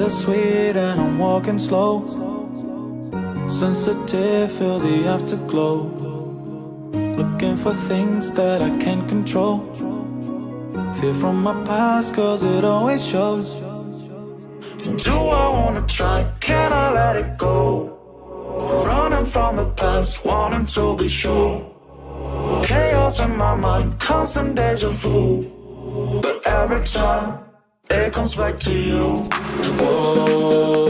bittersweet and I'm walking slow. Sensitive, feel the afterglow. Looking for things that I can't control. Fear from my past, cause it always shows. Do I wanna try? Can I let it go? Running from the past, wanting to be sure. Chaos in my mind, constant deja vu. But every time, it comes back to you. Whoa.